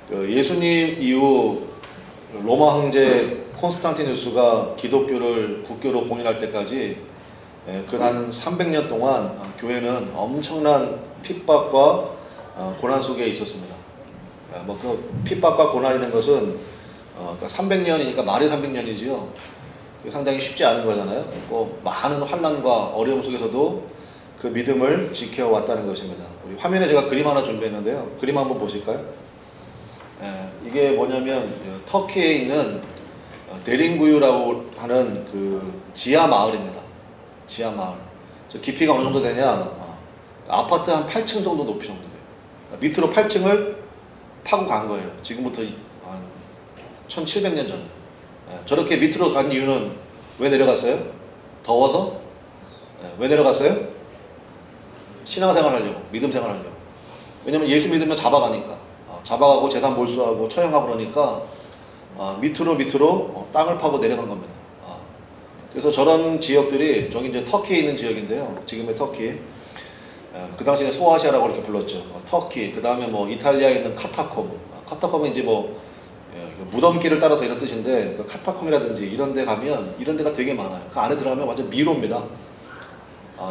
그 예수님 이후 로마 황제 콘스탄티누스가 기독교를 국교로 공인할 때까지 그 한 300년 동안 교회는 엄청난 핍박과 고난 속에 있었습니다. 뭐 그 핍박과 고난이라는 것은 300년이니까 말이 300년이지요. 상당히 쉽지 않은 거잖아요. 많은 환난과 어려움 속에서도 그 믿음을 지켜왔다는 것입니다. 우리 화면에 제가 그림 하나 준비했는데요. 그림 한번 보실까요? 이게 뭐냐면 터키에 있는 데린구유라고 하는 그 지하 마을입니다. 지하 마을. 깊이가 어느 정도 되냐? 아파트 한 8층 정도 높이 정도 돼요. 밑으로 8층을 파고 간 거예요. 지금부터 한 1700년 전에. 저렇게 밑으로 간 이유는 왜 내려갔어요? 더워서? 왜 내려갔어요? 신앙생활 하려고, 믿음생활 하려고. 왜냐면 예수 믿으면 잡아가니까. 잡아가고 재산 몰수하고 처형하고 그러니까 밑으로 땅을 파고 내려간 겁니다. 그래서 저런 지역들이 저기 이제 터키에 있는 지역인데요. 지금의 터키. 그 당시에 소아시아라고 이렇게 불렀죠. 터키. 그 다음에 뭐 이탈리아에 있는 카타콤. 카타콤은 이제 뭐 무덤길을 따라서 이런 뜻인데 그 카타콤이라든지 이런 데 가면 이런 데가 되게 많아요. 그 안에 들어가면 완전 미로입니다.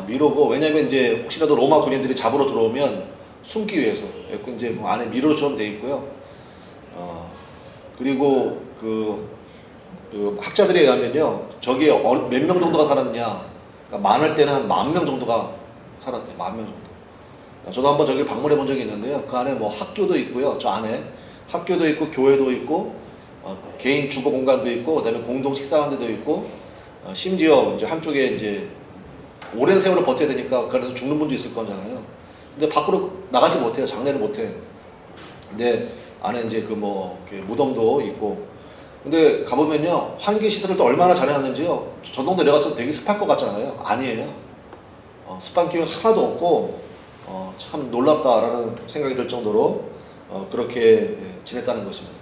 미로고 왜냐면 이제 혹시라도 로마 군인들이 잡으러 들어오면 숨기 위해서 이제 뭐 안에 미로처럼 돼 있고요. 그리고 그 학자들에 의하면요, 저기에 몇 명 정도가 살았느냐, 그러니까 많을 때는 한 10,000명 정도가 살았대요. 10,000명 정도. 저도 한번 저기 방문해 본 적이 있는데요. 그 안에 뭐 학교도 있고요. 저 안에 학교도 있고 교회도 있고 개인 주거 공간도 있고 그다음에 공동 식사하는 데도 있고 심지어 이제 한쪽에 이제 오랜 세월을 버텨야 되니까 그 안에서 죽는 분도 있을 거잖아요. 근데 밖으로 나가지 못해요. 장례를 못해. 근데 안에 이제 그 뭐 무덤도 있고. 근데 가보면요, 환기 시설을 또 얼마나 잘해놨는지요. 저 동네 내려가서 되게 습할 것 같잖아요. 아니에요. 습한 기운 하나도 없고 참 놀랍다라는 생각이 들 정도로 그렇게 지냈다는 것입니다.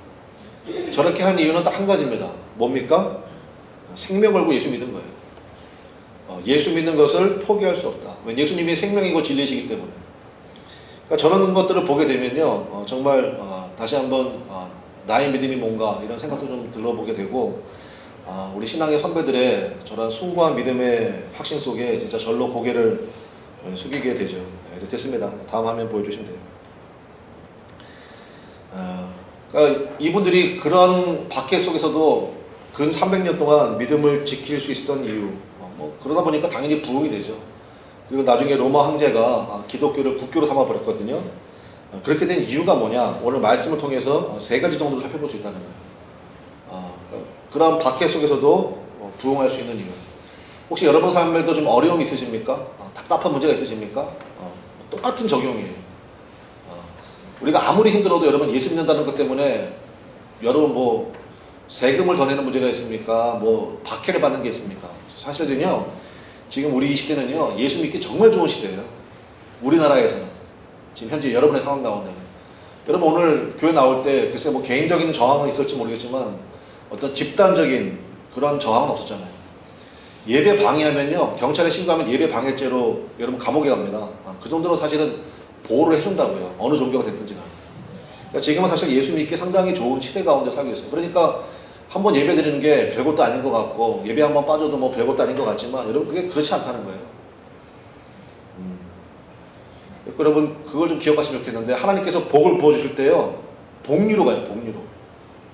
저렇게 한 이유는 딱 한 가지입니다. 뭡니까? 생명 걸고 예수 믿은 거예요. 예수 믿는 것을 포기할 수 없다. 예수님이 생명이고 진리시기 때문에. 그러니까 저런 것들을 보게 되면요, 정말 다시 한번 나의 믿음이 뭔가 이런 생각도 좀 들어보게 되고, 우리 신앙의 선배들의 저런 숭고한 믿음의 확신 속에 진짜 절로 고개를 숙이게 되죠. 이제 됐습니다. 다음 화면 보여주시면 돼요. 그러니까 이분들이 그런 박해 속에서도 근 300년 동안 믿음을 지킬 수 있었던 이유, 그러다 보니까 당연히 부흥이 되죠. 그리고 나중에 로마 황제가 기독교를 국교로 삼아버렸거든요. 그렇게 된 이유가 뭐냐? 오늘 말씀을 통해서 3가지 정도를 살펴볼 수 있다는 거예요. 그런 박해 속에서도 부흥할 수 있는 이유. 혹시 여러분 삶에도 좀 어려움이 있으십니까? 답답한 문제가 있으십니까? 똑같은 적용이에요. 우리가 아무리 힘들어도 여러분 예수 믿는다는 것 때문에 여러분 뭐 세금을 더 내는 문제가 있습니까? 뭐 박해를 받는 게 있습니까? 사실은요, 지금 우리 이 시대는요, 예수 믿기 정말 좋은 시대예요. 우리나라에서는. 지금 현재 여러분의 상황 가운데는. 여러분 오늘 교회 나올 때 글쎄 뭐 개인적인 저항은 있을지 모르겠지만 어떤 집단적인 그런 저항은 없었잖아요. 예배 방해하면요, 경찰에 신고하면 예배 방해죄로 여러분 감옥에 갑니다. 그 정도로 사실은 보호를 해준다고요. 어느 종교가 됐든지 간에. 그러니까 지금은 사실 예수 믿기 상당히 좋은 시대 가운데 살고 있어요. 그러니까 한번 예배 드리는 게 별것도 아닌 것 같고 예배 한번 빠져도 뭐 별것도 아닌 것 같지만 여러분 그게 그렇지 않다는 거예요. 여러분 그걸 좀 기억하시면 좋겠는데, 하나님께서 복을 부어주실 때요, 복류로 가요. 복류로.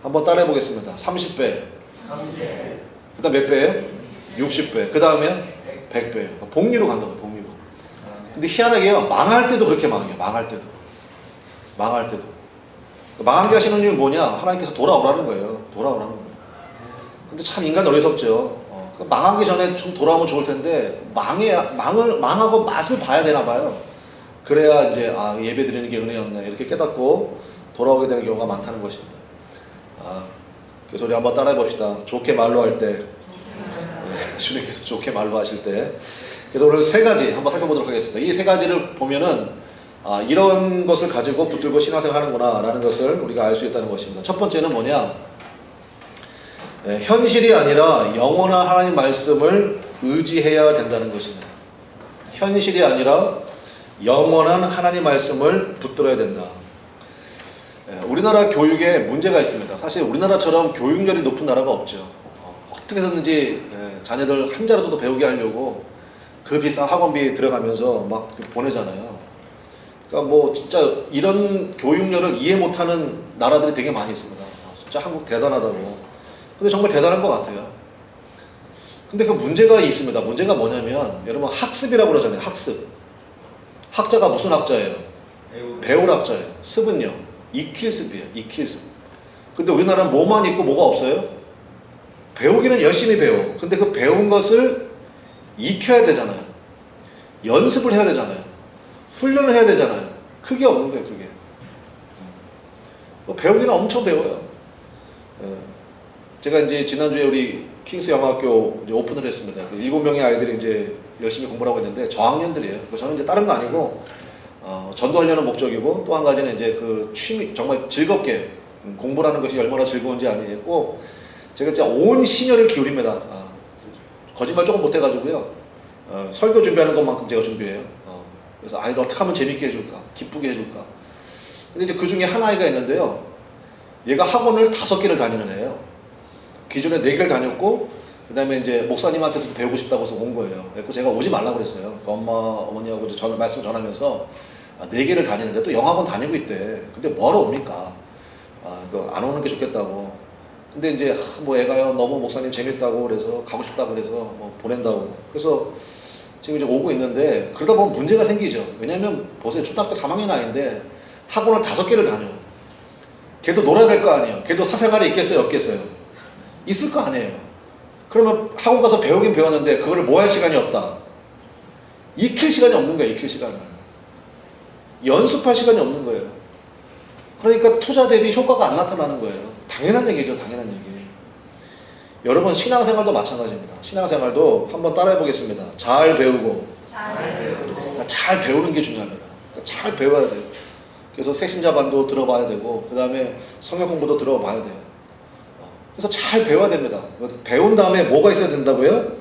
한번 따라해 보겠습니다. 30배. 그 다음 몇 배예요? 60배. 그 다음에 100배. 복류로 간다고요. 복류로. 근데 희한하게요, 망할 때도 그렇게 망해요. 망할 때도. 망할 때도. 망하게 하시는 이유는 뭐냐? 하나님께서 돌아오라는 거예요. 돌아오라는 거예요. 근데 참 인간 어리석죠. 망하기 전에 좀 돌아오면 좋을 텐데 망하고 맛을 봐야 되나 봐요. 그래야 이제 예배 드리는 게 은혜였네 이렇게 깨닫고 돌아오게 되는 경우가 많다는 것입니다. 그래서 우리 한번 따라해 봅시다. 좋게 말로 할 때, 주님께서 좋게 말로 하실 때. 그래서 오늘 3가지 한번 살펴보도록 하겠습니다. 이 3가지를 보면은 이런 것을 가지고 붙들고 신앙생활 하는구나 라는 것을 우리가 알 수 있다는 것입니다. 첫 번째는 뭐냐? 현실이 아니라 영원한 하나님 말씀을 의지해야 된다는 것입니다. 현실이 아니라 영원한 하나님 말씀을 붙들어야 된다. 우리나라 교육에 문제가 있습니다. 사실 우리나라처럼 교육열이 높은 나라가 없죠. 어떻게 해서든지 자녀들 한자라도 더 배우게 하려고 그 비싼 학원비 들어가면서 막 보내잖아요. 그러니까 뭐 진짜 이런 교육열을 이해 못하는 나라들이 되게 많이 있습니다. 진짜 한국 대단하다고. 근데 정말 대단한 것 같아요. 근데 그 문제가 있습니다. 문제가 뭐냐면 여러분 학습이라고 그러잖아요. 학습. 학자가 무슨 학자예요? 배울 학자예요. 습은요. 익힐습이에요. 익힐습. 근데 우리나라는 뭐만 있고 뭐가 없어요? 배우기는 열심히 배워. 근데 그 배운 것을 익혀야 되잖아요. 연습을 해야 되잖아요. 훈련을 해야 되잖아요. 그게 없는 거예요. 그게. 배우기는 엄청 배워요. 제가 이제 지난주에 우리 킹스 영어학교 이제 오픈을 했습니다. 7명의 아이들이 이제 열심히 공부를 하고 있는데 저학년들이에요. 저는 이제 다른 거 아니고 전도하려는 목적이고 또 한 가지는 이제 그 취미 정말 즐겁게 공부라는 것이 얼마나 즐거운지 아니겠고 제가 진짜 온心혈을 기울입니다. 거짓말 조금 못해가지고요. 설교 준비하는 것만큼 제가 준비해요. 그래서 아이들 어떻게 하면 재밌게 해줄까, 기쁘게 해줄까. 근데 이제 그 중에 한 아이가 있는데요. 얘가 학원을 5개를 다니는 애예요. 기존에 4개를 다녔고 그 다음에 이제 목사님한테서 배우고 싶다고 해서 온 거예요. 그래서 제가 오지 말라고 그랬어요. 그 어머니하고 말씀 전하면서 4개를 다니는데 또 영학원 다니고 있대. 근데 뭐하러 옵니까? 안 오는 게 좋겠다고. 근데 이제 뭐 애가요 너무 목사님 재밌다고 그래서 가고 싶다고 그래서 뭐 보낸다고. 그래서 지금 이제 오고 있는데 그러다 보면 문제가 생기죠. 왜냐면 보세요. 초등학교 3학년 아이인데 학원을 5개를 다녀. 걔도 놀아야 될 거 아니에요. 걔도 사생활이 있겠어요? 없겠어요? 있을 거 아니에요. 그러면 학원 가서 배우긴 배웠는데 그거를 뭐 할 시간이 없다. 익힐 시간이 없는 거예요. 익힐 시간을. 연습할 시간이 없는 거예요. 그러니까 투자 대비 효과가 안 나타나는 거예요. 당연한 얘기죠. 당연한 얘기. 여러분 신앙생활도 마찬가지입니다. 신앙생활도 한번 따라해 보겠습니다. 잘 배우고 잘 배우는 게 중요합니다. 잘 배워야 돼요. 그래서 새신자반도 들어봐야 되고 그 다음에 성경 공부도 들어봐야 돼요. 그래서 잘 배워야 됩니다. 배운 다음에 뭐가 있어야 된다고요?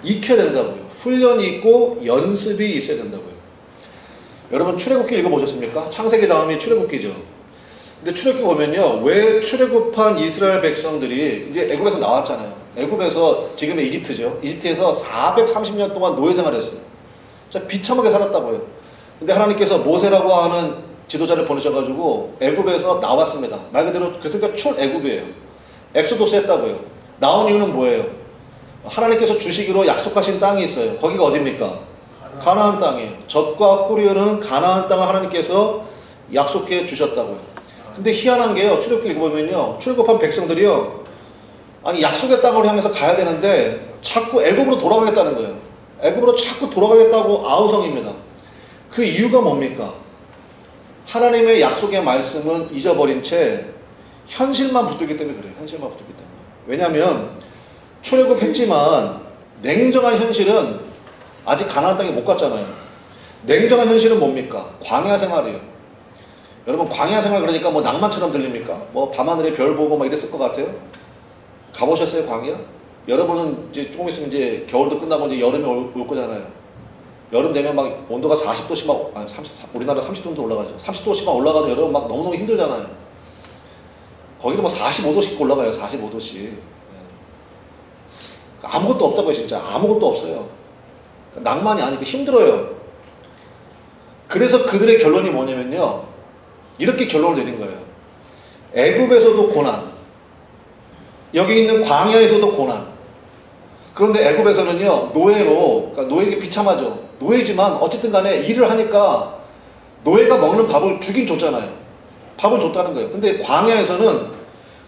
익혀야 된다고요. 훈련이 있고 연습이 있어야 된다고요. 여러분 출애굽기 읽어보셨습니까? 창세기 다음이 출애굽기죠. 근데 출애굽기 보면요. 왜 출애굽한 이스라엘 백성들이 이제 애굽에서 나왔잖아요. 애굽에서 지금의 이집트죠. 이집트에서 430년 동안 노예 생활했어요. 진짜 비참하게 살았다고요. 근데 하나님께서 모세라고 하는 지도자를 보내셔가지고 애굽에서 나왔습니다. 말 그대로 그러니까 출애굽이에요. 엑소도스 했다고요. 나온 이유는 뭐예요? 하나님께서 주시기로 약속하신 땅이 있어요. 거기가 어디입니까? 가나안 땅이에요. 젖과 꿀이 흐르는 가나안 땅을 하나님께서 약속해 주셨다고요. 근데 희한한 게요. 출애굽기 읽어보면요. 출애굽한 백성들이요. 아니 약속의 땅으로 향해서 가야 되는데 자꾸 애굽으로 돌아가겠다는 거예요. 애굽으로 자꾸 돌아가겠다고 아우성입니다. 그 이유가 뭡니까? 하나님의 약속의 말씀은 잊어버린 채 현실만 붙들기 때문에 그래요. 현실만 붙들기 때문에. 왜냐하면 출애굽했지만 냉정한 현실은 아직 가나안 땅에 못 갔잖아요. 냉정한 현실은 뭡니까? 광야 생활이에요. 여러분 광야 생활 그러니까 뭐 낭만처럼 들립니까? 뭐 밤하늘에 별 보고 막 이랬을 것 같아요? 가보셨어요 광야? 여러분은 이제 조금 있으면 이제 겨울도 끝나고 이제 여름이 올 거잖아요. 여름 되면 막 온도가 40도씩 막 아니 30, 우리나라 30도도 올라가죠. 30도씩 막 올라가도 여러분 막 너무너무 힘들잖아요. 거기도 뭐 45도씩 올라가요. 45도씩. 아무것도 없다고요. 진짜 아무것도 없어요. 낭만이 아니고 힘들어요. 그래서 그들의 결론이 뭐냐면요. 이렇게 결론을 내린 거예요. 애굽에서도 고난, 여기 있는 광야에서도 고난. 그런데 애굽에서는요 노예로, 그러니까 노예에게 비참하죠. 노예지만 어쨌든 간에 일을 하니까 노예가 먹는 밥을 주긴 줬잖아요. 밥을 줬다는 거예요. 근데 광야에서는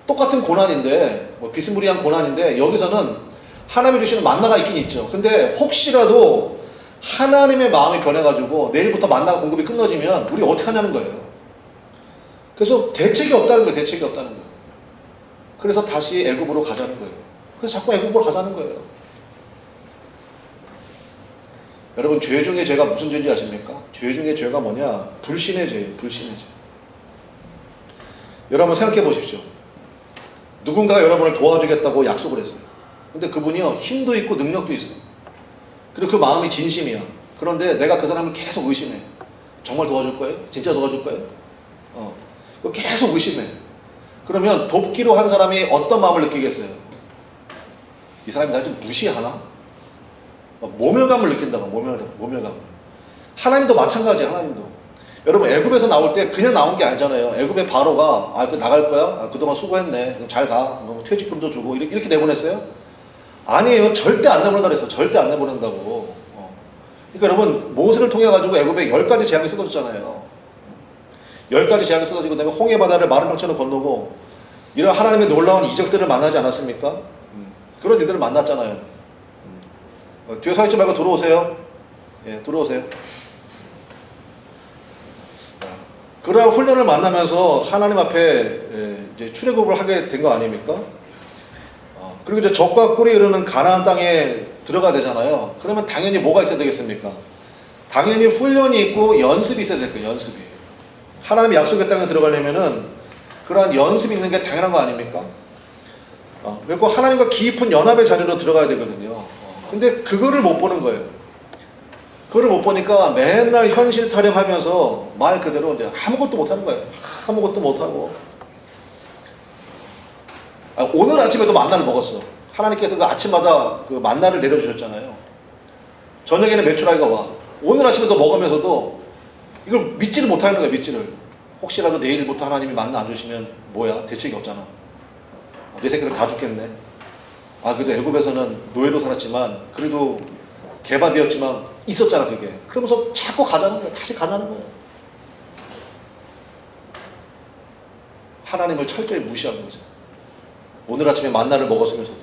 똑같은 고난인데 뭐 비스무리한 고난인데 여기서는 하나님이 주시는 만나가 있긴 있죠. 근데 혹시라도 하나님의 마음이 변해가지고 내일부터 만나가 공급이 끊어지면 우리 어떻게 하냐는 거예요. 그래서 대책이 없다는 거예요. 대책이 없다는 거예요. 그래서 다시 애굽으로 가자는 거예요. 그래서 자꾸 애굽으로 가자는 거예요. 여러분 죄 중에 죄가 무슨 죄인지 아십니까? 죄 중에 죄가 뭐냐? 불신의 죄예요. 불신의 죄. 여러분 생각해 보십시오. 누군가가 여러분을 도와주겠다고 약속을 했어요. 근데 그분이요 힘도 있고 능력도 있어요. 그리고 그 마음이 진심이야. 그런데 내가 그 사람을 계속 의심해. 정말 도와줄 거예요? 진짜 도와줄 거예요? 계속 의심해. 그러면 돕기로 한 사람이 어떤 마음을 느끼겠어요? 이 사람이 날 좀 무시하나? 모멸감을 느낀다고. 모멸감. 하나님도 마찬가지예요. 하나님도. 여러분 애굽에서 나올 때 그냥 나온 게 아니잖아요. 애굽의 바로가 그 나갈 거야? 그동안 수고했네. 그럼 잘 가. 퇴직금도 주고 이렇게 내보냈어요? 아니에요. 절대 안 내보낸다 그랬어. 절대 안 내보낸다고. 그러니까 여러분 모세를 통해 가지고 애굽에 10가지 재앙이 쏟아졌잖아요. 10가지 재앙이 쏟아지고 그다음에 홍해 바다를 마른 땅처럼 건너고 이런 하나님의 놀라운 이적들을 만나지 않았습니까? 그런 일들을 만났잖아요. 뒤에 서 있지 말고 들어오세요. 예, 들어오세요. 그러한 훈련을 만나면서 하나님 앞에 이제 출애굽을 하게 된 거 아닙니까? 그리고 이제 적과 꿀이 흐르는 가나안 땅에 들어가야 되잖아요. 그러면 당연히 뭐가 있어야 되겠습니까? 당연히 훈련이 있고 연습이 있어야 될 거예요. 연습이. 하나님의 약속의 땅에 들어가려면은 그러한 연습이 있는 게 당연한 거 아닙니까? 그리고 하나님과 깊은 연합의 자리로 들어가야 되거든요. 근데 그거를 못 보는 거예요. 그거를 못 보니까 맨날 현실 타령하면서 말 그대로 이제 아무것도 못 하는 거예요. 아무것도 못 하고. 오늘 아침에도 만나를 먹었어. 하나님께서 그 아침마다 그 만나를 내려주셨잖아요. 저녁에는 메추라기가 와. 오늘 아침에도 먹으면서도 이걸 믿지를 못하는 거예요. 믿지를. 혹시라도 내일부터 하나님이 만나 안 주시면 뭐야? 대책이 없잖아. 내 새끼들 다 죽겠네. 그래도 애굽에서는 노예로 살았지만 그래도 개밥이었지만 있었잖아 그게. 그러면서 자꾸 가자는 거예요. 다시 가자는 거예요. 하나님을 철저히 무시한 거죠. 오늘 아침에 만나를 먹었으면서도.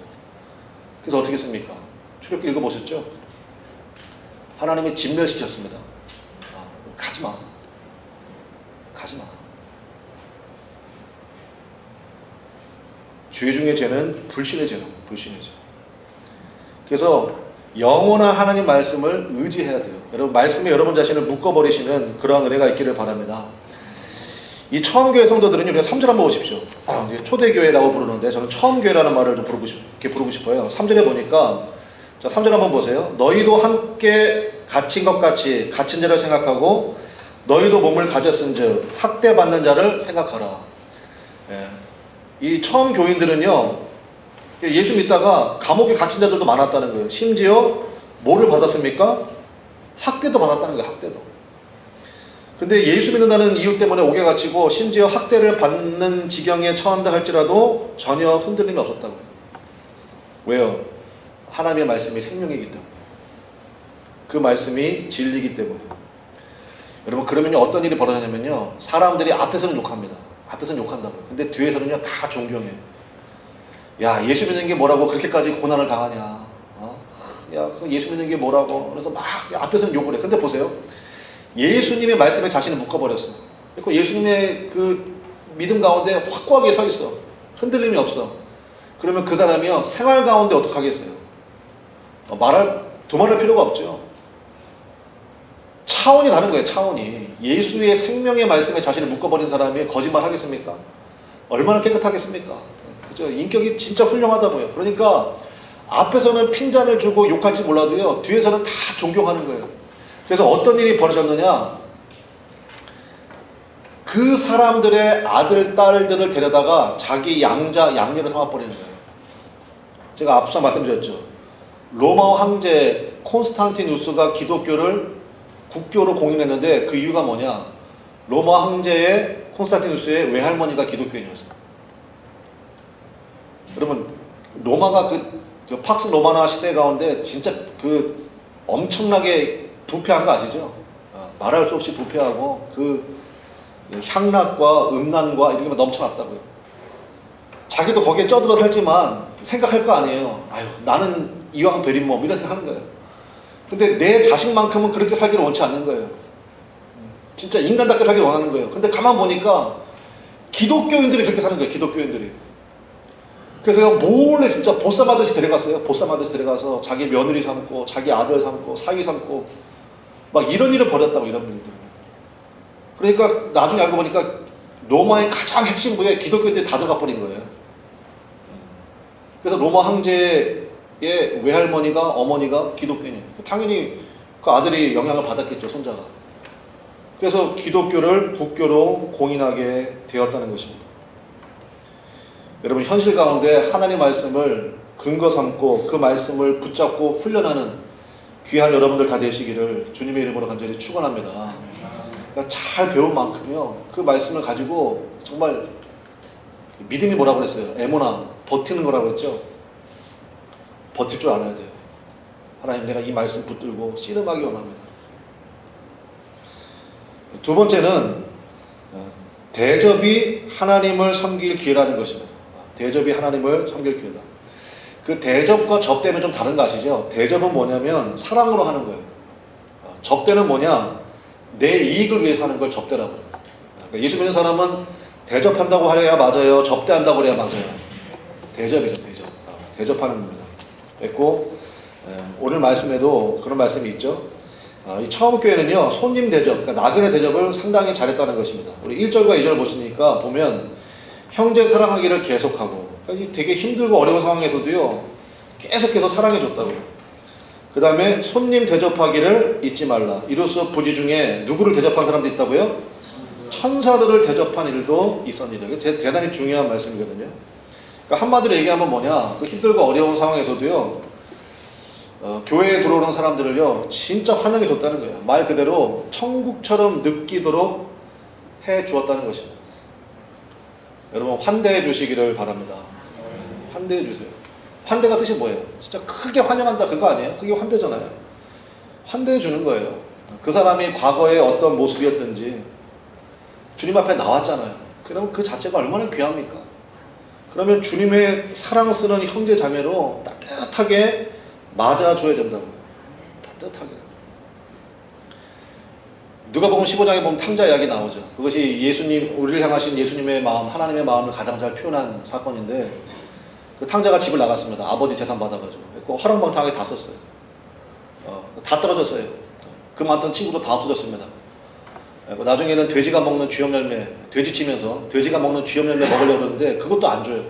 그래서 어떻게 했습니까? 출애굽기 읽어보셨죠? 하나님이 진멸시켰습니다. 가지마. 가지마. 죄 중의 죄는 불신의 죄다. 불신의 죄. 그래서 영원한 하나님 말씀을 의지해야 돼요. 여러분 말씀에 여러분 자신을 묶어버리시는 그러한 은혜가 있기를 바랍니다. 이 처음 교회 성도들은 우리가 3절 한번 보십시오. 초대교회라고 부르는데 저는 처음 교회라는 말을 좀 부르고 싶어요. 3절에 보니까 자 3절 한번 보세요. 너희도 함께 갇힌 것 같이 갇힌 자를 생각하고 너희도 몸을 가졌은즉 학대받는 자를 생각하라. 이 처음 교인들은요 예수 믿다가 감옥에 갇힌 자들도 많았다는 거예요. 심지어 뭐를 받았습니까? 학대도 받았다는 거예요. 학대도. 근데 예수 믿는다는 이유 때문에 옥에 갇히고 심지어 학대를 받는 지경에 처한다 할지라도 전혀 흔들림이 없었다고요. 왜요? 하나님의 말씀이 생명이기 때문에. 그 말씀이 진리이기 때문에. 여러분 그러면요 어떤 일이 벌어지냐면요 사람들이 앞에서는 욕합니다. 앞에서는 욕한다고요. 근데 뒤에서는요 다 존경해요. 야 예수 믿는 게 뭐라고 그렇게까지 고난을 당하냐. 야 예수 믿는 게 뭐라고. 그래서 막 앞에서는 욕을 해. 근데 보세요. 예수님의 말씀에 자신을 묶어버렸어. 그리고 예수님의 그 믿음 가운데 확고하게 서 있어. 흔들림이 없어. 그러면 그 사람이요 생활 가운데 어떻게 하겠어요? 두말할 필요가 없죠. 차원이 다른 거예요. 차원이. 예수의 생명의 말씀에 자신을 묶어버린 사람이 거짓말 하겠습니까? 얼마나 깨끗하겠습니까? 그죠? 인격이 진짜 훌륭하다고요. 그러니까 앞에서는 핀잔을 주고 욕할지 몰라도요 뒤에서는 다 존경하는 거예요. 그래서 어떤 일이 벌어졌느냐, 그 사람들의 아들, 딸들을 데려다가 자기 양녀로 삼아버리는 거예요. 제가 앞서 말씀드렸죠. 로마 황제 콘스탄티누스가 기독교를 국교로 공인했는데 그 이유가 뭐냐? 로마 황제의 콘스탄티누스의 외할머니가 기독교인이었어요. 여러분 로마가 그 팍스 로마나 시대 가운데 진짜 그 엄청나게 부패한 거 아시죠? 말할 수 없이 부패하고 그 향락과 음란과 이런 게 넘쳐났다고요. 자기도 거기에 쩌들어 살지만 생각할 거 아니에요. 아유 나는 이왕 베린 몸 이런 생각하는 거예요. 근데 내 자식만큼은 그렇게 살기를 원치 않는 거예요. 진짜 인간답게 살기를 원하는 거예요. 근데 가만 보니까 기독교인들이 그렇게 사는 거예요. 기독교인들이. 그래서 몰래 진짜 보쌈하듯이 데려갔어요. 보쌈하듯이 데려가서 자기 며느리 삼고 자기 아들 삼고 사위 삼고 막 이런 일을 벌였다고. 이런 일들. 그러니까 나중에 알고 보니까 로마의 가장 핵심부에 기독교인들이 다 들어가 버린 거예요. 그래서 로마 황제의 외할머니가 어머니가 기독교인이에요. 당연히 그 아들이 영향을 받았겠죠. 손자가. 그래서 기독교를 국교로 공인하게 되었다는 것입니다. 여러분, 현실 가운데 하나님 말씀을 근거 삼고 그 말씀을 붙잡고 훈련하는 귀한 여러분들 다 되시기를 주님의 이름으로 간절히 축원합니다. 그러니까 잘 배운 만큼요, 그 말씀을 가지고 정말 믿음이 뭐라고 그랬어요? 에모나, 버티는 거라고 그랬죠? 버틸 줄 알아야 돼요. 하나님, 내가 이 말씀 붙들고 씨름하기 원합니다. 두 번째는 대접이 하나님을 섬길 기회라는 것입니다. 대접이 하나님을 섬길 기회다. 그 대접과 접대는 좀 다른 거 아시죠? 대접은 뭐냐면 사랑으로 하는 거예요. 접대는 뭐냐? 내 이익을 위해서 하는 걸 접대라고 해요. 그러니까 예수 믿는 사람은 대접한다고 하려야 맞아요? 접대한다고 해야 맞아요? 대접이죠, 대접. 대접하는 겁니다. 됐고, 오늘 말씀에도 그런 말씀이 있죠. 이 처음 교회는요, 손님 대접, 그러니까 나그네 대접을 상당히 잘했다는 것입니다. 우리 1절과 2절 보시니까 보면 형제 사랑하기를 계속하고, 그러니까 되게 힘들고 어려운 상황에서도요, 계속해서 사랑해줬다고요. 그 다음에 손님 대접하기를 잊지 말라. 이로써 부지 중에 누구를 대접한 사람도 있다고요? 천사들을 대접한 일도 있었느니라. 이게 대단히 중요한 말씀이거든요. 그러니까 한마디로 얘기하면 뭐냐, 그 힘들고 어려운 상황에서도요, 교회에 들어오는 사람들을요, 진짜 환영해 줬다는 거예요. 말 그대로 천국처럼 느끼도록 해 주었다는 것입니다. 여러분, 환대해 주시기를 바랍니다. 환대해 주세요. 환대가 뜻이 뭐예요? 진짜 크게 환영한다 그거 아니에요? 그게 환대잖아요. 환대해 주는 거예요. 그 사람이 과거에 어떤 모습이었든지 주님 앞에 나왔잖아요. 그러면 그 자체가 얼마나 귀합니까? 그러면 주님의 사랑스러운 형제 자매로 따뜻하게 맞아줘야 된다고. 따뜻하게. 누가복음 15장에 보면 탕자 이야기 나오죠. 그것이 예수님, 우리를 향하신 예수님의 마음, 하나님의 마음을 가장 잘 표현한 사건인데, 그 탕자가 집을 나갔습니다. 아버지 재산 받아가지고. 그 허랑방탕하게 다 썼어요. 다 떨어졌어요. 그 많던 친구도 다 없어졌습니다. 나중에는 돼지가 먹는 쥐염 열매, 돼지 치면서 돼지가 먹는 쥐염 열매 먹으려고 그러는데 그것도 안 줘요.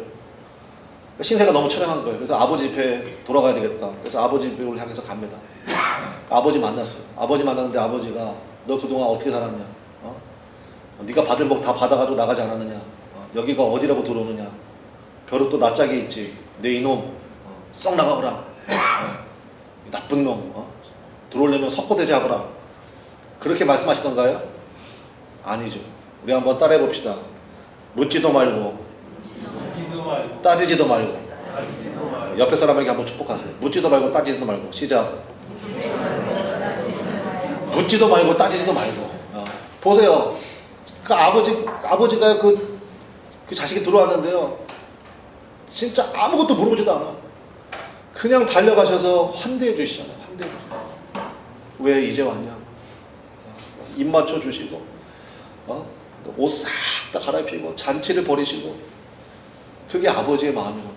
신세가 너무 처량한 거예요. 그래서 아버지 집에 돌아가야 되겠다. 그래서 아버지 집을 향해서 갑니다. 아버지 만났어요. 아버지 만났는데 아버지가 너 그동안 어떻게 살았냐? 네가 받을 복 다 받아가지고 나가지 않았느냐? 여기가 어디라고 들어오느냐? 벼룩도 낯짝에 있지. 내 이놈 썩 나가거라. 나쁜 놈. 들어오려면 석고대제 하거라. 그렇게 말씀하시던가요? 아니죠. 우리 한번 따라해 봅시다. 묻지도 말고, 따지지도 말고. 옆에 사람에게 한번 축복하세요. 묻지도 말고 따지지도 말고. 시작. 묻지도 말고 따지지도 말고. 보세요. 그 아버지가 그 자식이 들어왔는데요, 진짜 아무것도 물어보지도 않아. 그냥 달려가셔서 환대해 주시잖아요. 환대해 주시잖아요. 왜 이제 왔냐? 입 맞춰 주시고, 옷 싹 다 갈아입히고, 잔치를 벌이시고. 그게 아버지의 마음이에요.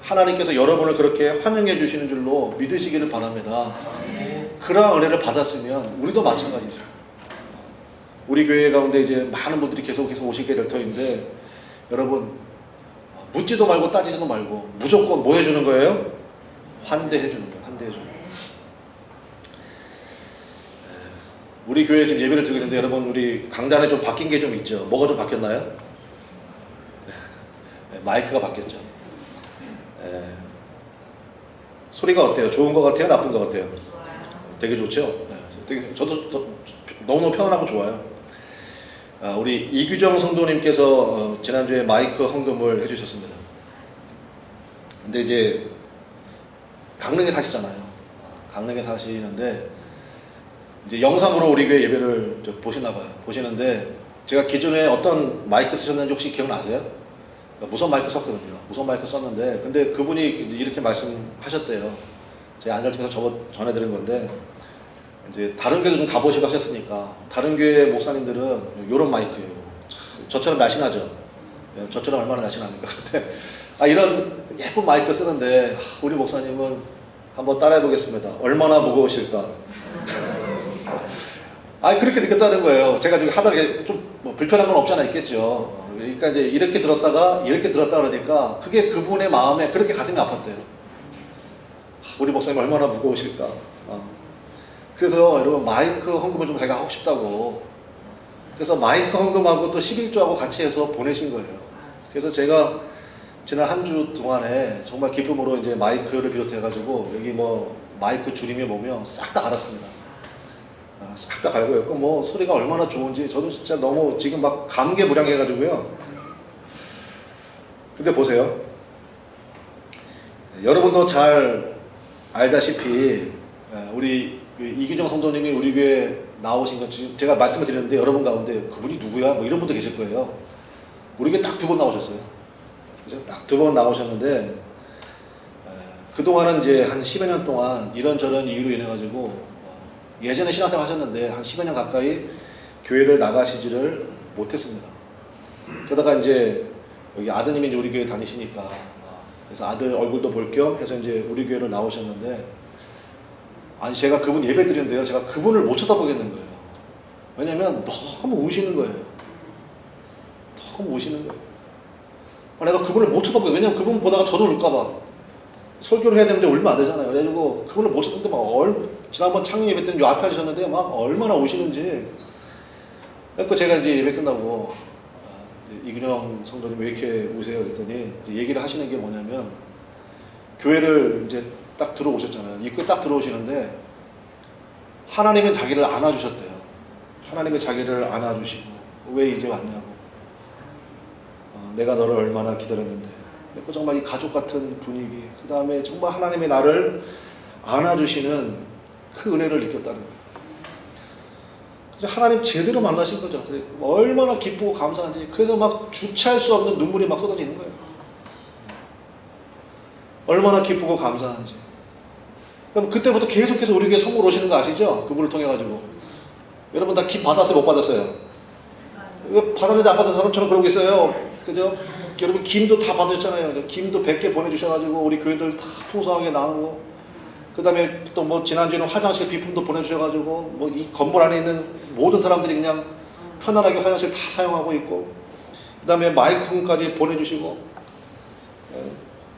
하나님께서 여러분을 그렇게 환영해 주시는 줄로 믿으시기를 바랍니다. 그러한 은혜를 받았으면 우리도 마찬가지죠. 우리 교회 가운데 이제 많은 분들이 계속해서 오시게 될 터인데, 여러분, 묻지도 말고 따지지도 말고 무조건 뭐 해주는 거예요? 환대해 주는 거예요. 환대해 주는 거예요. 우리 교회 지금 예배를 드리는데 여러분, 우리 강단에 좀 바뀐 게 좀 있죠. 뭐가 좀 바뀌었나요? 마이크가 바뀌었죠. 소리가 어때요? 좋은 것 같아요? 나쁜 것 같아요? 되게 좋죠? 되게, 저도 너무너무 편안하고 좋아요. 우리 이규정 성도님께서 지난주에 마이크 헌금을 해주셨습니다. 근데 이제 강릉에 사시잖아요. 강릉에 사시는데 이제 영상으로 우리 교회 예배를 보시나 봐요. 보시는데 제가 기존에 어떤 마이크 쓰셨는지 혹시 기억나세요? 무선 마이크 썼거든요. 무선 마이크 썼는데, 근데 그분이 이렇게 말씀하셨대요. 제가 안전팀에서 전해드린 건데, 이제 다른 교회도 좀 가보시고 하셨으니까 다른 교회 목사님들은 이런 마이크예요. 저처럼 날씬하죠. 저처럼 얼마나 날씬합니까? 근데 이런 예쁜 마이크 쓰는데 우리 목사님은 한번 따라해 보겠습니다. 얼마나 무거우실까? 그렇게 느꼈다는 거예요. 제가 지금 하다가 좀뭐 불편한 건 없지 않아 있겠죠. 그러니까 이제 이렇게 들었다 그러니까 그게 그분의 마음에 그렇게 가슴이 아팠대요. 우리 목사님 얼마나 무거우실까? 그래서 여러분, 마이크 헌금을 좀 제가 하고 싶다고 그래서 마이크 헌금하고 또 11조하고 같이 해서 보내신 거예요. 그래서 제가 지난 한 주 동안에 정말 기쁨으로 이제 마이크를 비롯해가지고 여기 뭐 마이크 줄임이 뭐며 싹 다 갈았습니다. 싹 다 갈고 있고 뭐 소리가 얼마나 좋은지 저도 진짜 너무 지금 막 감개무량해가지고요. 근데 보세요. 여러분도 잘 알다시피 우리 이규정 성도님이 우리 교회 나오신 건 지금 제가 말씀을 드렸는데 여러분 가운데 그분이 누구야? 뭐 이런 분도 계실 거예요. 우리 교회 딱 2번 나오셨어요. 그래서 딱 2번 나오셨는데 그동안은 이제 한 10여 년 동안 이런저런 이유로 인해 가지고 예전에 신앙생활 하셨는데 한 10여 년 가까이 교회를 나가시지를 못했습니다. 그러다가 이제 여기 아드님이 이제 우리 교회 다니시니까 그래서 아들 얼굴도 볼 겸 해서 이제 우리 교회를 나오셨는데 아니 제가 그분 예배 드리는데요. 제가 그분을 못 쳐다보겠는 거예요. 왜냐면 너무 우시는 거예요. 너무 우시는 거예요. 내가 그분을 못 쳐다보게. 왜냐면 그분 보다가 저도 울까봐. 설교를 해야 되는데 울면 안 되잖아요. 그래가지고 그분을 못 쳐다보는데 막 지난번 창립 예배 때는 요 앞에 하셨는데 막 얼마나 우시는지. 그래서 제가 이제 예배 끝나고 이균영 성도님 왜 이렇게 우세요? 그랬더니 이제 얘기를 하시는 게 뭐냐면 교회를 이제 딱 들어오셨잖아요. 입구에 딱 들어오시는데 하나님은 자기를 안아주셨대요. 하나님이 자기를 안아주시고 왜 이제 왔냐고. 내가 너를 얼마나 기다렸는데. 정말 이 가족 같은 분위기, 그 다음에 정말 하나님이 나를 안아주시는 그 은혜를 느꼈다는 거예요. 그래서 하나님 제대로 만나신 거죠. 얼마나 기쁘고 감사한지. 그래서 막 주체할 수 없는 눈물이 막 쏟아지는 거예요. 얼마나 기쁘고 감사한지. 그럼 그때부터 계속해서 우리 교회 선물 오시는 거 아시죠? 그분을 통해 가지고. 여러분 다 기 받았어요? 못 받았어요? 받았는데 안 받은 사람처럼 그러고 있어요. 그죠? 여러분 김도 다 받으셨잖아요. 김도 100개 보내주셔가지고 우리 교회들 다 풍성하게 나누고, 그 다음에 또 뭐 지난주에는 화장실 비품도 보내주셔가지고 뭐 이 건물 안에 있는 모든 사람들이 그냥 편안하게 화장실 다 사용하고 있고, 그 다음에 마이크까지 보내주시고,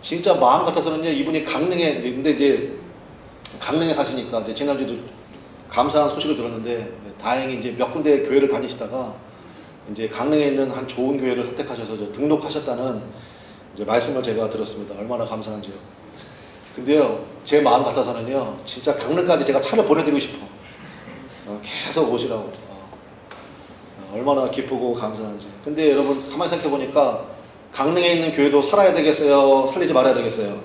진짜 마음 같아서는요, 이분이 강릉에, 근데 이제 강릉에 사시니까 이제 지난주에도 감사한 소식을 들었는데 다행히 이제 몇 군데 교회를 다니시다가 이제 강릉에 있는 한 좋은 교회를 선택하셔서 등록하셨다는 이제 말씀을 제가 들었습니다. 얼마나 감사한지요. 근데요, 제 마음 같아서는요, 진짜 강릉까지 제가 차를 보내드리고 싶어. 계속 오시라고. 얼마나 기쁘고 감사한지. 근데 여러분 가만히 생각해 보니까 강릉에 있는 교회도 살아야 되겠어요? 살리지 말아야 되겠어요?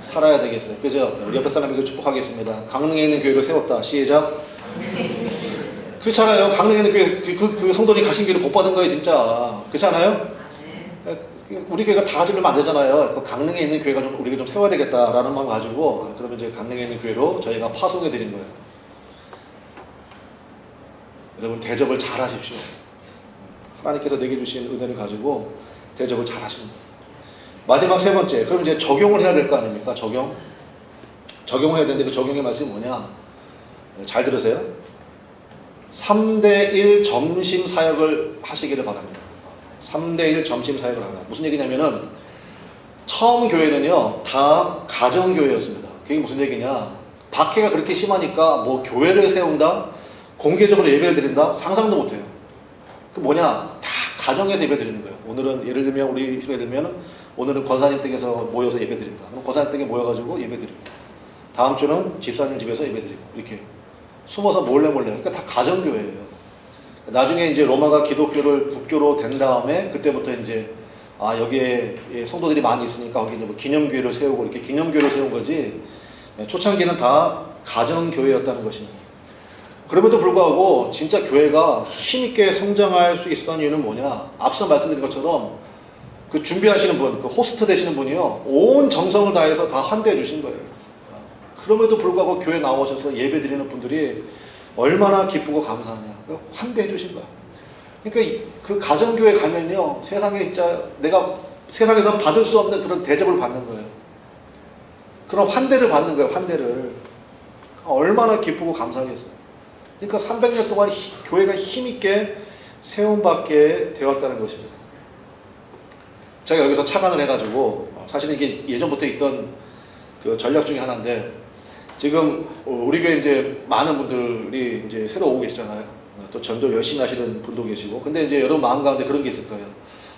살아야 되겠어요. 그죠? 우리 옆에 사람에게 축복하겠습니다. 강릉에 있는 교회를 세웠다. 시작. 그렇잖아요. 강릉에 있는 교회, 그 성도님 가신 길을 복 받은 거예요, 진짜. 그렇지 않아요? 우리 교회가 다 가지면 안 되잖아요. 강릉에 있는 교회가 좀 우리가 좀 세워야 되겠다라는 마음 가지고, 그러면 이제 강릉에 있는 교회로 저희가 파송해 드린 거예요. 여러분 대접을 잘 하십시오. 하나님께서 내게 주신 은혜를 가지고 대접을 잘 하십니다. 마지막 세 번째, 그럼 이제 적용을 해야 될 거 아닙니까? 적용을 해야 되는데 그 적용의 말씀이 뭐냐? 잘 들으세요. 3대1 점심 사역을 하시기를 바랍니다. 3대1 점심 사역을 합니다. 무슨 얘기냐면은 처음 교회는요 다 가정교회였습니다. 그게 무슨 얘기냐? 박해가 그렇게 심하니까 뭐 교회를 세운다, 공개적으로 예배를 드린다, 상상도 못해요. 그 뭐냐? 다 가정에서 예배 드리는 거예요. 오늘은 예를 들면 우리 예를 들면 오늘은 권사님 댁에서 모여서 예배 드린다. 그럼 권사님 댁에 모여가지고 예배 드리고, 다음 주는 집사님 집에서 예배 드리고, 이렇게 숨어서 몰래. 그러니까 다 가정교회예요. 나중에 이제 로마가 기독교를 국교로 된 다음에 그때부터 이제 여기에 성도들이 많이 있으니까 거기 이제 뭐 기념교회를 세우고 이렇게 기념교회를 세운 거지, 초창기는 다 가정교회였다는 것입니다. 그럼에도 불구하고 진짜 교회가 힘있게 성장할 수 있었던 이유는 뭐냐? 앞서 말씀드린 것처럼 그 준비하시는 분, 그 호스트 되시는 분이요, 온 정성을 다해서 다 환대해 주신 거예요. 그럼에도 불구하고 교회 나오셔서 예배 드리는 분들이 얼마나 기쁘고 감사하냐. 환대해 주신 거야. 그러니까 그 가정교회 가면요, 세상에 진짜 내가 세상에서 받을 수 없는 그런 대접을 받는 거예요. 그런 환대를 받는 거예요, 환대를. 얼마나 기쁘고 감사하겠어요. 그러니까 300년 동안 교회가 힘있게 세움받게 되었다는 것입니다. 제가 여기서 착안을 해가지고, 사실 이게 예전부터 있던 그 전략 중에 하나인데, 지금 우리 교회 이제 많은 분들이 이제 새로 오고 계시잖아요. 또 전도 열심히 하시는 분도 계시고, 근데 이제 여러분 마음 가운데 그런 게 있을 거예요.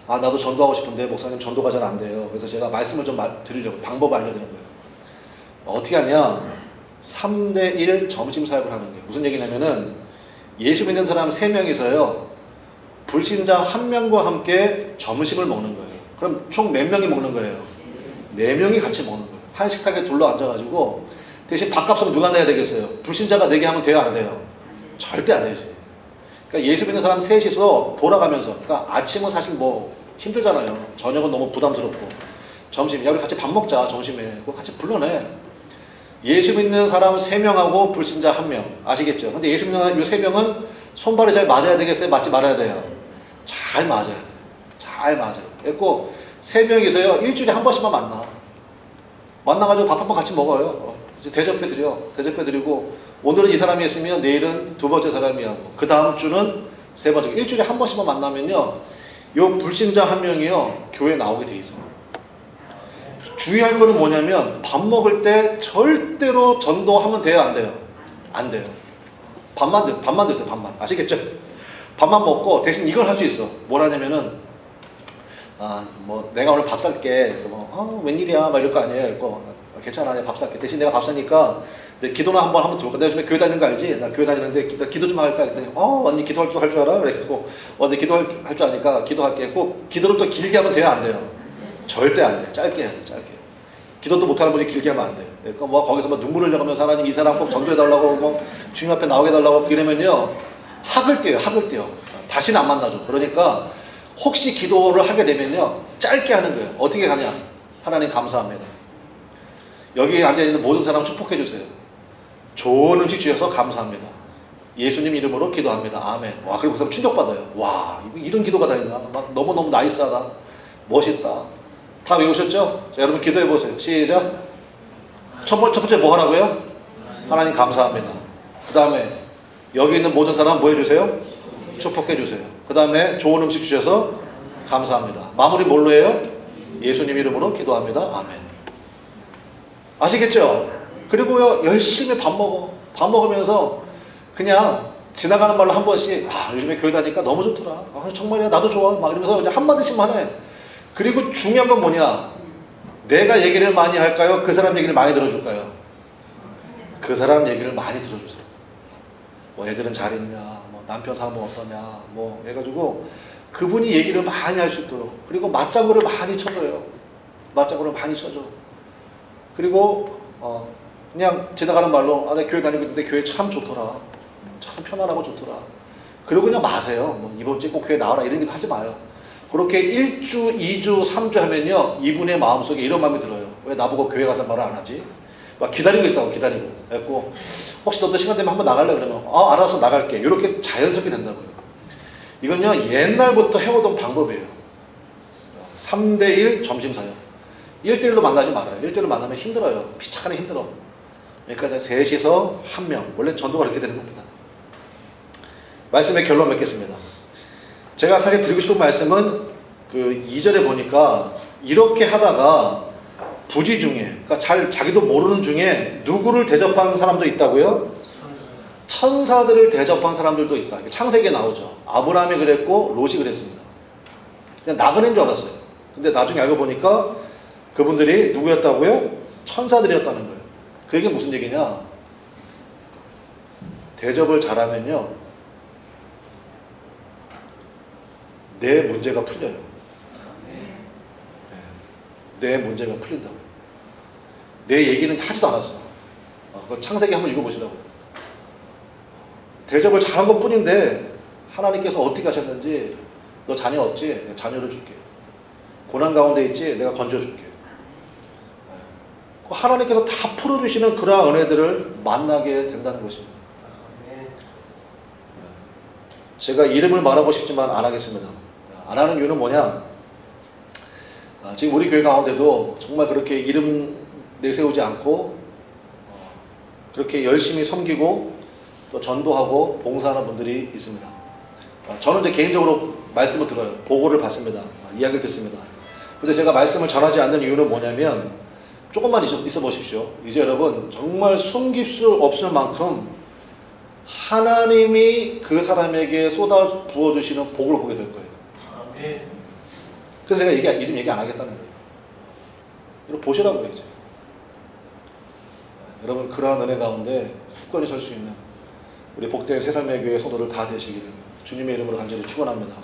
아, 나도 전도하고 싶은데 목사님 전도가 잘 안 돼요. 그래서 제가 말씀을 좀 드리려고 방법을 알려드리는 거예요. 어떻게 하냐, 3대1 점심 사역을 하는 거예요. 무슨 얘기냐면은 예수 믿는 사람 3명이서요 불신자 1명과 함께 점심을 먹는 거예요. 그럼 총 몇 명이 먹는 거예요? 4명이 같이 먹는 거예요. 한 식탁에 둘러 앉아가지고, 대신 밥값은 누가 내야 되겠어요? 불신자가 내게 하면 돼요, 안 돼요? 절대 안 되지. 그러니까 예수 믿는 사람 셋이서 돌아가면서, 그러니까 아침은 사실 뭐 힘들잖아요. 저녁은 너무 부담스럽고, 점심, 야 우리 같이 밥 먹자 점심에, 그거 같이 불러내. 예수 믿는 사람 3명하고 불신자 1명, 아시겠죠? 근데 예수 믿는 사람 이 3명은 손발이 잘 맞아야 되겠어요? 맞지 말아야 돼요? 잘 맞아야 돼요. 잘 맞아요. 그래서 3명이서요 일주일에 한 번씩만 만나가지고 밥 한 번 같이 먹어요. 이제 대접해드리고, 오늘은 이 사람이 있으면 내일은 2번째 사람이 하고, 그 다음 주는 3번째. 일주일에 한 번씩만 만나면요 요 불신자 1명이요 교회에 나오게 돼 있어요. 주의할 거는 뭐냐면, 밥 먹을 때 절대로 전도하면 돼요, 안 돼요? 안 돼요. 밥만 드세요, 밥만. 아시겠죠? 밥만 먹고, 대신 이걸 할 수 있어. 뭐라냐면은, 아, 뭐, 내가 오늘 밥 살게. 웬일이야? 막 이럴 거 아니에요. 괜찮아, 내가 밥 살게. 대신 내가 밥 사니까, 내 기도나 한번 들어볼까? 내가 요즘에 교회 다니는 거 알지? 나 교회 다니는데, 나 기도 좀 할까? 했더니, 언니 기도할 줄 알아? 그래갖고, 내 기도할 줄 아니까 기도할게. 꼭 기도를 또 길게 하면 돼요, 안 돼요? 절대 안 돼. 짧게 해야 돼, 짧게. 기도도 못하는 분이 길게 하면 안 돼요. 그러니까 뭐 거기서 뭐 눈물을 흘려가면서 하나님 이 사람 꼭 전도해달라고, 뭐 주님 앞에 나오게 해달라고 이러면요 학을 띄어요. 다시는 안 만나죠. 그러니까 혹시 기도를 하게 되면요 짧게 하는 거예요. 어떻게 가냐? 하나님 감사합니다. 여기 앉아있는 모든 사람 축복해 주세요. 좋은 음식 주셔서 감사합니다. 예수님 이름으로 기도합니다. 아멘. 와, 그리고 그 사람 충격받아요. 와, 이런 기도가 다 있나? 막 너무너무 나이스하다. 멋있다. 다 외우셨죠? 자, 여러분 기도해 보세요. 시작. 첫 번째 뭐 하라고요? 하나님 감사합니다. 그 다음에 여기 있는 모든 사람 뭐 해주세요? 축복해 주세요. 그 다음에 좋은 음식 주셔서 감사합니다. 마무리 뭘로 해요? 예수님 이름으로 기도합니다. 아멘. 아시겠죠? 그리고요 열심히 밥 먹으면서 그냥 지나가는 말로 한 번씩, 아 요즘에 교회 다니까 너무 좋더라. 아, 정말이야 나도 좋아. 막 이러면서 그냥 한마디씩만 해. 그리고 중요한 건 뭐냐? 내가 얘기를 많이 할까요? 그 사람 얘기를 많이 들어줄까요? 그 사람 얘기를 많이 들어주세요. 뭐 애들은 잘 있냐, 뭐 남편 사람은 어떠냐, 뭐 해가지고 그분이 얘기를 많이 할 수 있도록. 그리고 맞장구를 많이 쳐줘요. 그리고 그냥 지나가는 말로, 아, 내 교회 다니고 있는데 교회 참 좋더라. 참 편안하고 좋더라. 그리고 그냥 마세요. 뭐 이번 주에 꼭 교회 나와라 이런 얘기도 하지 마요. 그렇게 1주, 2주, 3주 하면요 이분의 마음속에 이런 마음이 들어요. 왜 나보고 교회 가자 말을 안 하지? 막 기다리고 있다고. 그래갖고 혹시 너도 시간 되면 한번 나갈래? 그러면 알아서 나갈게. 이렇게 자연스럽게 된다고요. 이건요 옛날부터 해오던 방법이에요. 3대1 점심사역. 1대1로 만나지 말아요. 1대1로 만나면 힘들어요. 피착하는 힘들어. 그러니까 셋이서 1명. 원래 전도가 이렇게 되는 겁니다. 말씀의 결론 맺겠습니다. 제가 사실 드리고 싶은 말씀은 그 2절에 보니까 이렇게 하다가 부지 중에, 그러니까 자기도 모르는 중에 누구를 대접한 사람도 있다고요? 천사들을 대접한 사람들도 있다. 창세기에 나오죠. 아브라함이 그랬고 롯이 그랬습니다. 그냥 나그네인 줄 알았어요. 근데 나중에 알고 보니까 그분들이 누구였다고요? 천사들이었다는 거예요. 그 얘기는 무슨 얘기냐? 대접을 잘하면요 내 문제가 풀려요. 내 문제가 풀린다고. 내 얘기는 하지도 않았어. 그 창세기 한번 읽어보시라고. 대접을 잘한 것 뿐인데 하나님께서 어떻게 하셨는지, 너 자녀 없지? 내가 자녀를 줄게. 고난 가운데 있지? 내가 건져줄게. 하나님께서 다 풀어주시는 그러한 은혜들을 만나게 된다는 것입니다. 제가 이름을 말하고 싶지만 안 하겠습니다. 안 하는 이유는 뭐냐? 지금 우리 교회 가운데도 정말 그렇게 이름 내세우지 않고 그렇게 열심히 섬기고 또 전도하고 봉사하는 분들이 있습니다. 저는 이제 개인적으로 말씀을 들어요. 보고를 받습니다. 이야기를 듣습니다. 근데 제가 말씀을 전하지 않는 이유는 뭐냐면, 조금만 있어 보십시오. 이제 여러분 정말 숨길 수 없을 만큼 하나님이 그 사람에게 쏟아 부어주시는 복을 보게 될 거예요. 그래서 제가 이름 얘기 안 하겠다는 거예요. 이거 보시라고요, 이제. 여러분, 그러한 은혜 가운데 굳건히 설 수 있는 우리 복된 새삼의 교회 성도들 다 되시기를 주님의 이름으로 간절히 축원합니다.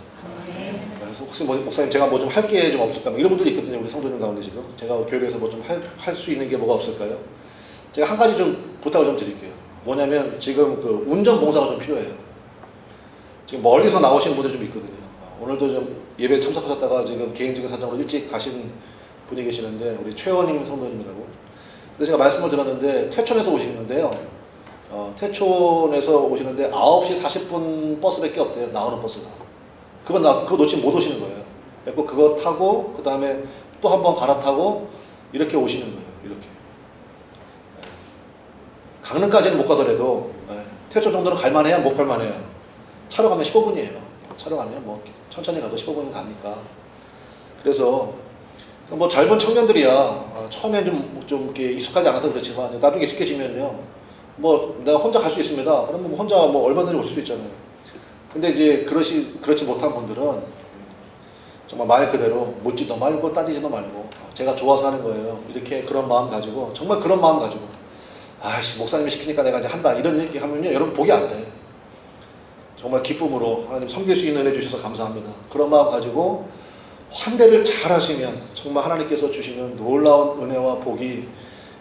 그래서 혹시 목사님 제가 뭐 좀 할 게 좀 없을까? 이런 분들이 있거든요, 우리 성도님 가운데 지금. 제가 교회에서 뭐 좀 할 수 있는 게 뭐가 없을까요? 제가 한 가지 좀 부탁을 좀 드릴게요. 뭐냐면 지금 그 운전 봉사가 좀 필요해요. 지금 멀리서 나오신 분들이 좀 있거든요. 오늘도 좀 예배에 참석하셨다가 지금 개인적인 사정으로 일찍 가신 분이 계시는데 우리 최원임 성도님이라고. 근데 제가 말씀을 들었는데 태촌에서 오시는데요. 태촌에서 오시는데 9시 40분 버스밖에 없대요. 나오는 버스가. 그거 놓치면 못 오시는 거예요. 그래서 그거 타고 그 다음에 또 한 번 갈아타고 이렇게 오시는 거예요. 이렇게. 강릉까지는 못 가더라도 태촌 정도는 갈만해야 못 갈만해요. 차로 가면 15분이에요. 차로 가면 뭐 천천히 가도 15분은 가니까. 그래서 뭐 젊은 청년들이야 처음엔 좀 이렇게 익숙하지 않아서 그렇지만 나중에 익숙해지면요 뭐 내가 혼자 갈 수 있습니다. 그러면 혼자 뭐 얼마든지 올 수 있잖아요. 근데 이제 그렇지 못한 분들은 정말 말 그대로 묻지도 말고 따지지도 말고 제가 좋아서 하는 거예요. 이렇게 그런 마음 가지고 정말 그런 마음 가지고 아이씨 목사님이 시키니까 내가 이제 한다 이런 얘기 하면요 여러분 복이 안 돼. 정말 기쁨으로 하나님 섬길 수 있는 은혜 주셔서 감사합니다. 그런 마음 가지고 환대를 잘 하시면 정말 하나님께서 주시는 놀라운 은혜와 복이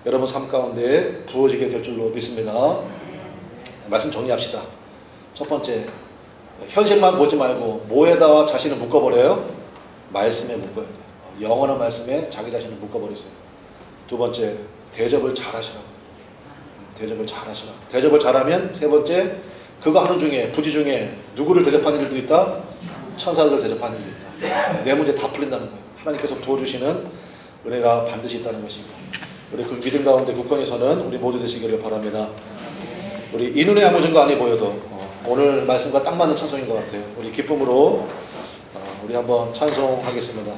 여러분 삶 가운데 부어지게 될 줄로 믿습니다. 말씀 정리합시다. 첫 번째, 현실만 보지 말고 뭐에다가 자신을 묶어버려요? 말씀에 묶어야 돼요. 영원한 말씀에 자기 자신을 묶어버리세요. 두 번째, 대접을 잘 하시라고. 대접을 잘 하시라. 대접을 잘하면 세 번째, 그거 하는 중에 부지 중에 누구를 대접하는 일도 있다? 천사들을 대접하는 일도 있다. 내 문제 다 풀린다는 거예요. 하나님께서 도와주시는 은혜가 반드시 있다는 것입니다. 우리 그 믿음 가운데 굳건히 서는 우리 모두 되시기를 바랍니다. 우리 이 눈에 아무 증거 아니 보여도 오늘 말씀과 딱 맞는 찬송인 것 같아요. 우리 기쁨으로 우리 한번 찬송하겠습니다.